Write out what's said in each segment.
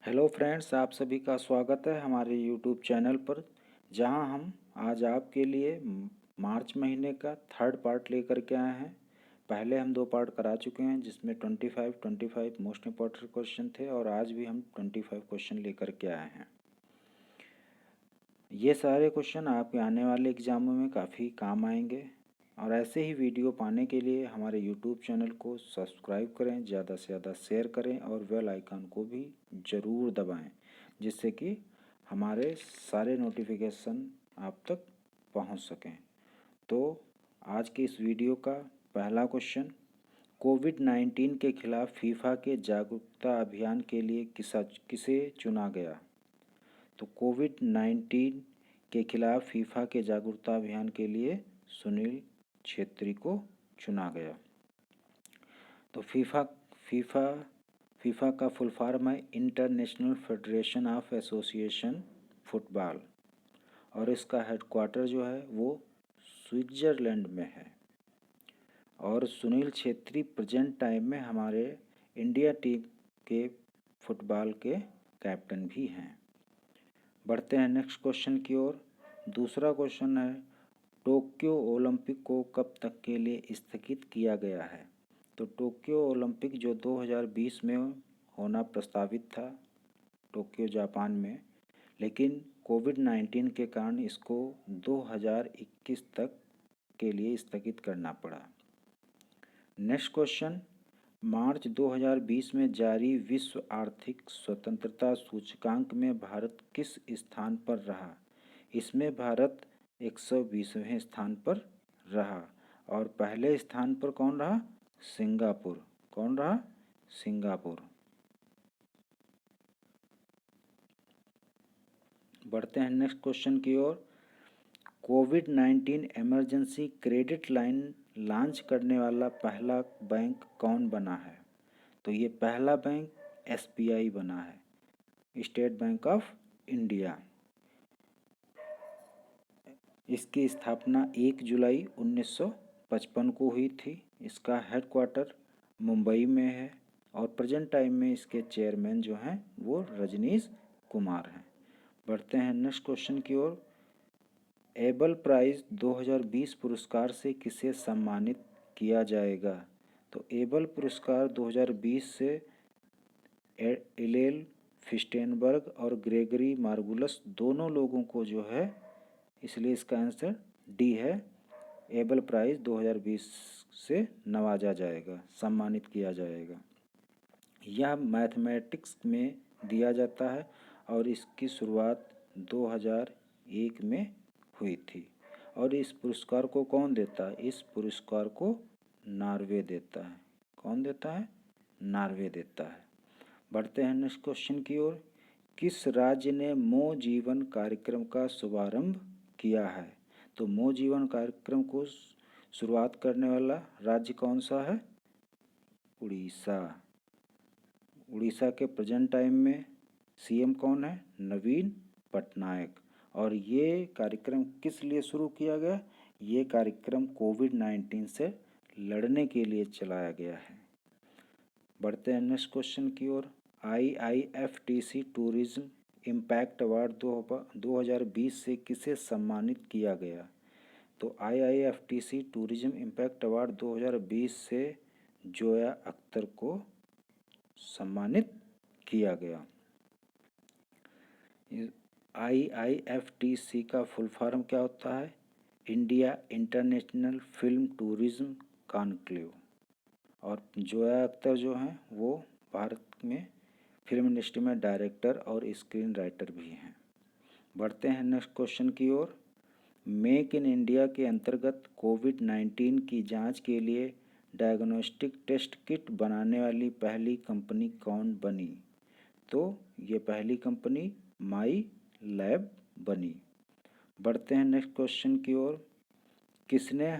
Hello friends, आप सभी का स्वागत है हमारे यूट्यूब चैनल पर, जहां हम आज आपके लिए मार्च महीने का थर्ड पार्ट लेकर के आए हैं। पहले हम 2 पार्ट करा चुके हैं जिसमें 25 मोस्ट इम्पोर्टेंट क्वेश्चन थे और आज भी हम 25 क्वेश्चन लेकर के आए हैं। ये सारे क्वेश्चन आपके आने वाले एग्ज़ामों में काफ़ी काम आएंगे और ऐसे ही वीडियो पाने के लिए हमारे यूट्यूब चैनल को सब्सक्राइब करें, ज़्यादा से ज़्यादा शेयर करें और बेल आइकन को भी ज़रूर दबाएं, जिससे कि हमारे सारे नोटिफिकेशन आप तक पहुंच सकें। तो आज के इस वीडियो का पहला क्वेश्चन, कोविड-19 के खिलाफ फीफा के जागरूकता अभियान के लिए किसे चुना गया? तो कोविड-19 के खिलाफ फीफा के जागरूकता अभियान के लिए सुनील छेत्री को चुना गया। तो फीफा फीफा का फुल फॉर्म है international federation of association football और इसका हेडक्वार्टर जो है वो स्विट्ज़रलैंड में है। और सुनील छेत्री प्रेजेंट टाइम में हमारे इंडिया टीम के फुटबॉल के कैप्टन भी हैं। बढ़ते हैं नेक्स्ट क्वेश्चन की ओर। दूसरा क्वेश्चन है, टोक्यो ओलंपिक को कब तक के लिए स्थगित किया गया है? तो टोक्यो ओलंपिक जो 2020 में होना प्रस्तावित था टोक्यो जापान में, लेकिन कोविड-19 के कारण इसको 2021 तक के लिए स्थगित करना पड़ा। नेक्स्ट क्वेश्चन, मार्च 2020 में जारी विश्व आर्थिक स्वतंत्रता सूचकांक में भारत किस स्थान पर रहा? इसमें भारत 120वें स्थान पर रहा और पहले स्थान पर कौन रहा? सिंगापुर। कौन रहा? सिंगापुर। बढ़ते हैं नेक्स्ट क्वेश्चन की ओर। कोविड-19 इमरजेंसी क्रेडिट लाइन लॉन्च करने वाला पहला बैंक कौन बना है? तो ये पहला बैंक एसबीआई बना है, स्टेट बैंक ऑफ इंडिया। इसकी स्थापना 1 जुलाई 1955 को हुई थी। इसका हेडक्वार्टर मुंबई में है और प्रेजेंट टाइम में इसके चेयरमैन जो हैं वो रजनीश कुमार हैं। बढ़ते हैं नेक्स्ट क्वेश्चन की ओर। एबल प्राइज़ 2020 पुरस्कार से किसे सम्मानित किया जाएगा? तो एबल पुरस्कार 2020 से इलेल फिस्टेनबर्ग और ग्रेगरी मार्गुलस दोनों लोगों को जो है, इसलिए इसका आंसर डी है, एबल प्राइज़ 2020 से नवाजा जाएगा, सम्मानित किया जाएगा। यह मैथमेटिक्स में दिया जाता है और इसकी शुरुआत 2001 में हुई थी। और इस पुरस्कार को कौन देता है? इस पुरस्कार को नॉर्वे देता है। कौन देता है? नॉर्वे देता है। बढ़ते हैं नेक्स्ट क्वेश्चन की ओर। किस राज्य ने मो जीवन कार्यक्रम का शुभारंभ किया है? तो मो जीवन कार्यक्रम को शुरुआत करने वाला राज्य कौन सा है? उड़ीसा। उड़ीसा के प्रेजेंट टाइम में सीएम कौन है? नवीन पटनायक। और ये कार्यक्रम किस लिए शुरू किया गया? ये कार्यक्रम कोविड-19 से लड़ने के लिए चलाया गया है। बढ़ते हैं नेक्स्ट क्वेश्चन की ओर। IIFTC टूरिज्म इम्पैक्ट अवार्ड 2020 से किसे सम्मानित किया गया? तो IIFTC टूरिज्म इम्पैक्ट अवार्ड 2020 से जोया अख्तर को सम्मानित किया गया। IIFTC का फुल फॉर्म क्या होता है? India international film tourism conclave. और जोया अख्तर जो हैं वो भारत में फिल्म इंडस्ट्री में डायरेक्टर और स्क्रीन राइटर भी हैं। बढ़ते हैं नेक्स्ट क्वेश्चन की ओर। मेक इन इंडिया के अंतर्गत कोविड-19 की जांच के लिए डायग्नोस्टिक टेस्ट किट बनाने वाली पहली कंपनी कौन बनी? तो ये पहली कंपनी माई लैब बनी। बढ़ते हैं नेक्स्ट क्वेश्चन की ओर। किसने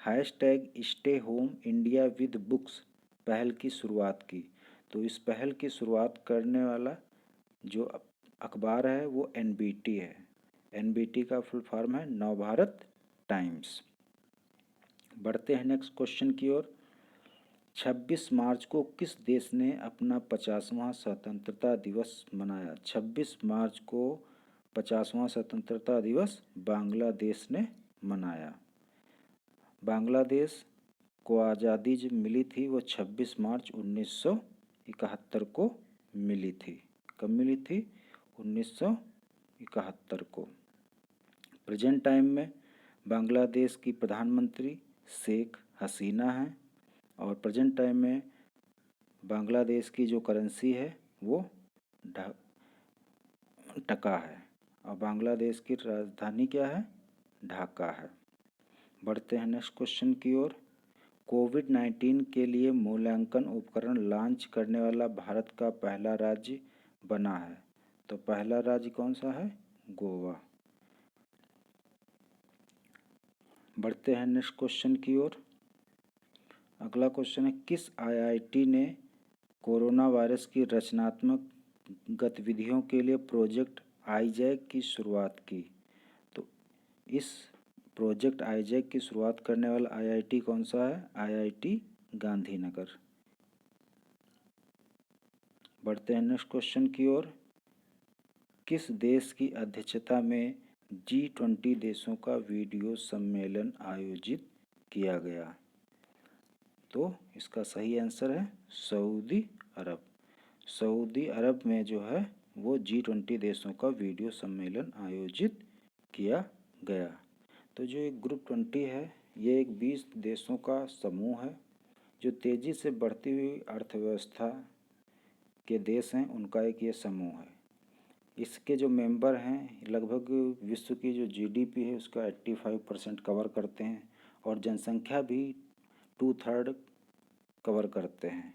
hashtag stay home India with books पहल की शुरुआत की? तो इस पहल की शुरुआत करने वाला जो अखबार है वो NBT है। NBT का फुल फॉर्म है नवभारत टाइम्स। बढ़ते हैं नेक्स्ट क्वेश्चन की ओर। 26 मार्च को किस देश ने अपना 50वां स्वतंत्रता दिवस मनाया? 26 मार्च को 50वां स्वतंत्रता दिवस बांग्लादेश ने मनाया। बांग्लादेश को आज़ादी जब मिली थी वो 26 मार्च 1971 को मिली थी। कब मिली थी? 1971 को। प्रेजेंट टाइम में बांग्लादेश की प्रधानमंत्री शेख हसीना हैं और प्रेजेंट टाइम में बांग्लादेश की जो करेंसी है वो टका है और बांग्लादेश की राजधानी क्या है? ढाका है। बढ़ते हैं नेक्स्ट क्वेश्चन की ओर। कोविड-19 के लिए मूल्यांकन उपकरण लॉन्च करने वाला भारत का पहला राज्य बना है। तो पहला राज्य कौन सा है? गोवा। बढ़ते हैं नेक्स्ट क्वेश्चन की ओर। अगला क्वेश्चन है, किस आईआईटी ने कोरोना वायरस की रचनात्मक गतिविधियों के लिए प्रोजेक्ट आईजैक की शुरुआत की? तो इस प्रोजेक्ट आईजैक की शुरुआत करने वाला आईआईटी कौन सा है? आईआईटी गांधीनगर। बढ़ते हैं नेक्स्ट क्वेश्चन की ओर। किस देश की अध्यक्षता में G20 देशों का वीडियो सम्मेलन आयोजित किया गया? तो इसका सही आंसर है सऊदी अरब। सऊदी अरब में जो है वो G20 देशों का वीडियो सम्मेलन आयोजित किया गया। तो जो एक ग्रुप 20 है ये एक 20 देशों का समूह है जो तेज़ी से बढ़ती हुई अर्थव्यवस्था के देश हैं, उनका एक ये समूह है। इसके जो मेंबर हैं लगभग विश्व की जो जीडीपी है उसका 85% कवर करते हैं और जनसंख्या भी 2/3 कवर करते हैं।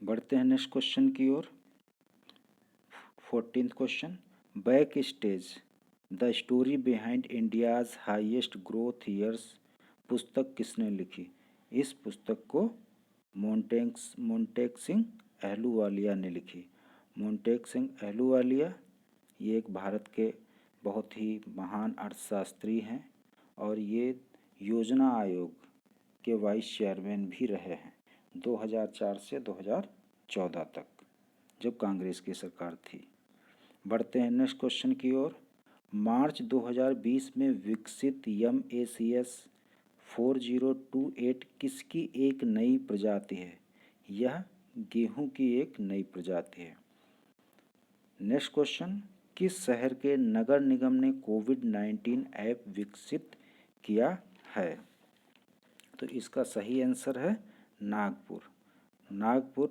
बढ़ते हैं नेक्स्ट क्वेश्चन की ओर। 14th question, back stage the story behind India's highest growth years पुस्तक किसने लिखी? इस पुस्तक को मोंटेक सिंह अहलूवालिया ने लिखी। मोंटेक सिंह अहलूवालिया ये एक भारत के बहुत ही महान अर्थशास्त्री हैं और ये योजना आयोग के वाइस चेयरमैन भी रहे हैं 2004 से 2014 तक, जब कांग्रेस की सरकार थी। बढ़ते हैं नेक्स्ट क्वेश्चन की ओर। मार्च 2020 में विकसित MACS 4028 किसकी एक नई प्रजाति है? यह गेहूं की एक नई प्रजाति है। नेक्स्ट क्वेश्चन, किस शहर के नगर निगम ने कोविड-19 ऐप विकसित किया है? तो इसका सही आंसर है नागपुर। नागपुर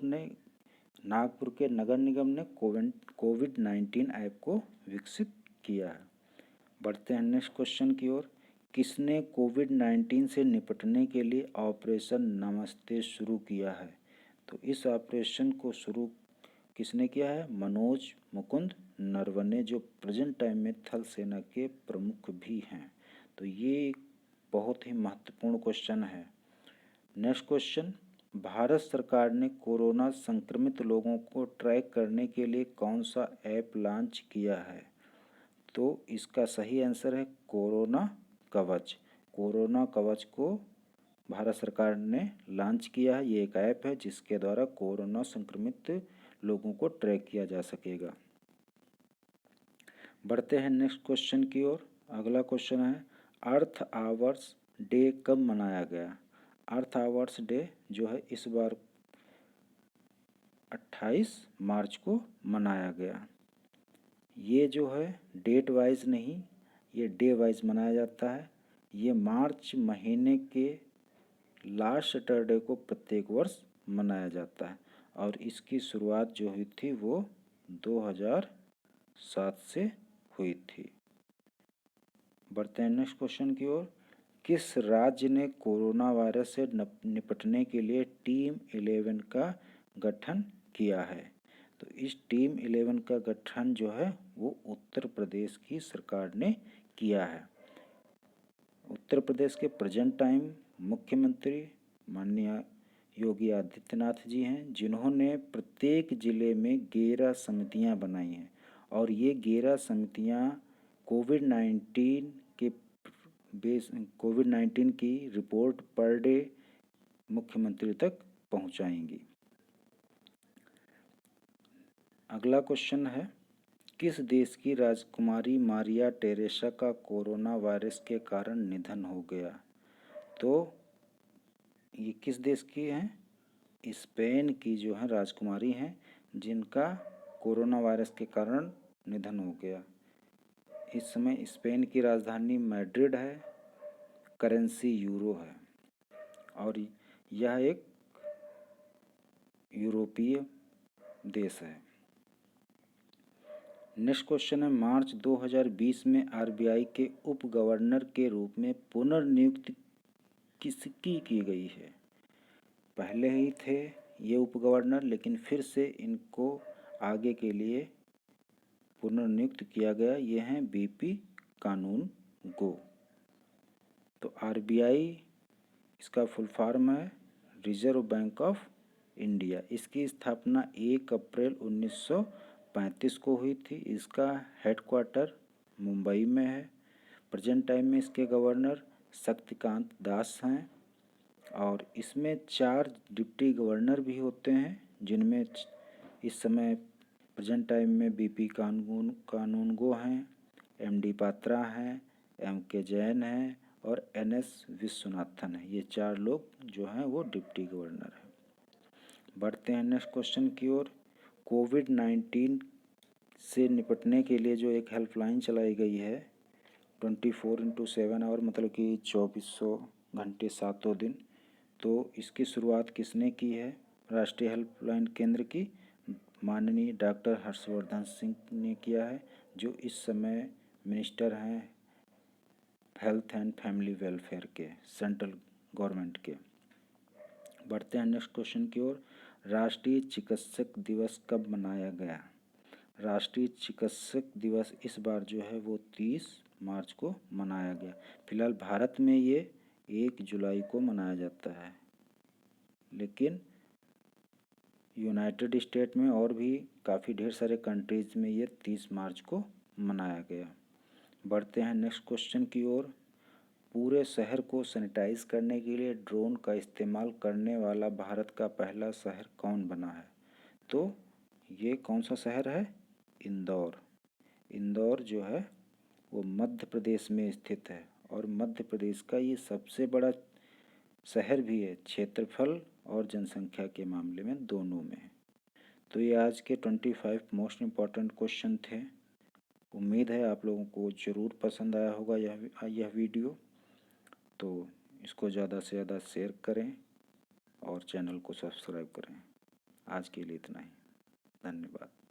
के नगर निगम ने कोविड-19 ऐप को विकसित किया है। बढ़ते हैं नेक्स्ट क्वेश्चन की ओर। किसने कोविड-19 से निपटने के लिए ऑपरेशन नमस्ते शुरू किया है? तो इस ऑपरेशन को शुरू किसने किया है? मनोज मुकुंद नरवणे, जो प्रेजेंट टाइम में थल सेना के प्रमुख भी हैं। तो ये बहुत ही महत्वपूर्ण क्वेश्चन है। नेक्स्ट क्वेश्चन, भारत सरकार ने कोरोना संक्रमित लोगों को ट्रैक करने के लिए कौन सा ऐप लॉन्च किया है? तो इसका सही आंसर है कोरोना कवच। कोरोना कवच को भारत सरकार ने लॉन्च किया है। ये एक ऐप है जिसके द्वारा कोरोना संक्रमित लोगों को ट्रैक किया जा सकेगा। बढ़ते हैं नेक्स्ट क्वेश्चन की ओर। अगला क्वेश्चन है, अर्थ आवर्स डे कब मनाया गया? अर्थ आवर्स डे जो है इस बार 28 मार्च को मनाया गया। ये जो है डेट वाइज नहीं, ये डे वाइज मनाया जाता है। ये मार्च महीने के लास्ट सैटरडे को प्रत्येक वर्ष मनाया जाता है और इसकी शुरुआत जो हुई थी वो 2007 से हुई थी। बढ़ते हैं नेक्स्ट क्वेश्चन की ओर। किस राज्य ने कोरोना वायरस से निपटने के लिए टीम 11 का गठन किया है? तो इस टीम 11 का गठन जो है वो उत्तर प्रदेश की सरकार ने किया है। उत्तर प्रदेश के प्रेजेंट टाइम मुख्यमंत्री माननीय योगी आदित्यनाथ जी हैं, जिन्होंने प्रत्येक ज़िले में 11 समितियां बनाई हैं और ये 11 समितियां कोविड-19 की रिपोर्ट पर डे मुख्यमंत्री तक पहुंचाएंगी। अगला क्वेश्चन है, किस देश की राजकुमारी मारिया टेरेसा का कोरोना वायरस के कारण निधन हो गया? तो ये किस देश की हैं? स्पेन की जो है राजकुमारी हैं, जिनका कोरोना वायरस के कारण निधन हो गया। इस समय स्पेन की राजधानी मैड्रिड है, करेंसी यूरो है और यह एक यूरोपीय देश है। नेक्स्ट क्वेश्चन है, मार्च 2020 में आरबीआई के उप गवर्नर के रूप में पुनर्नियुक्ति किसकी की गई है? पहले ही थे ये उप गवर्नर, लेकिन फिर से इनको आगे के लिए पुनर्नियुक्त किया गया। ये हैं बीपी कानूनगो। तो आरबीआई इसका फुल फॉर्म है रिजर्व बैंक ऑफ इंडिया। इसकी स्थापना 1 अप्रैल 1935 को हुई थी। इसका हेडक्वार्टर मुंबई में है। प्रेजेंट टाइम में इसके गवर्नर शक्तिकांत दास हैं और इसमें 4 डिप्टी गवर्नर भी होते हैं, जिनमें इस समय प्रेजेंट टाइम में बीपी कानूनगो हैं, एमडी पात्रा हैं, एमके जैन हैं और एनएस विश्वनाथन है। ये 4 लोग जो हैं वो डिप्टी गवर्नर हैं। बढ़ते हैं नेक्स्ट क्वेश्चन की ओर। कोविड-19 से निपटने के लिए जो एक हेल्पलाइन चलाई गई है 24/7 आवर, मतलब कि 2400 घंटे 7 दिन, तो इसकी शुरुआत किसने की है? राष्ट्रीय हेल्पलाइन केंद्र की माननीय डॉक्टर हर्षवर्धन सिंह ने किया है, जो इस समय मिनिस्टर हैं हेल्थ एंड फैमिली वेलफेयर के, सेंट्रल गवर्नमेंट के। बढ़ते हैं नेक्स्ट क्वेश्चन की ओर। राष्ट्रीय चिकित्सक दिवस कब मनाया गया? राष्ट्रीय चिकित्सक दिवस इस बार जो है वो 30 मार्च को मनाया गया। फिलहाल भारत में ये 1 जुलाई को मनाया जाता है, लेकिन यूनाइटेड स्टेट में और भी काफ़ी ढेर सारे कंट्रीज़ में ये 30 मार्च को मनाया गया। बढ़ते हैं नेक्स्ट क्वेश्चन की ओर। पूरे शहर को सैनिटाइज करने के लिए ड्रोन का इस्तेमाल करने वाला भारत का पहला शहर कौन बना है? तो ये कौन सा शहर है? इंदौर। इंदौर जो है वो मध्य प्रदेश में स्थित है और मध्य प्रदेश का ये सबसे बड़ा शहर भी है, क्षेत्रफल और जनसंख्या के मामले में दोनों में। तो ये आज के 25 मोस्ट इम्पॉर्टेंट क्वेश्चन थे। उम्मीद है आप लोगों को ज़रूर पसंद आया होगा यह वीडियो। तो इसको ज़्यादा से ज़्यादा शेयर करें और चैनल को सब्सक्राइब करें। आज के लिए इतना ही। धन्यवाद।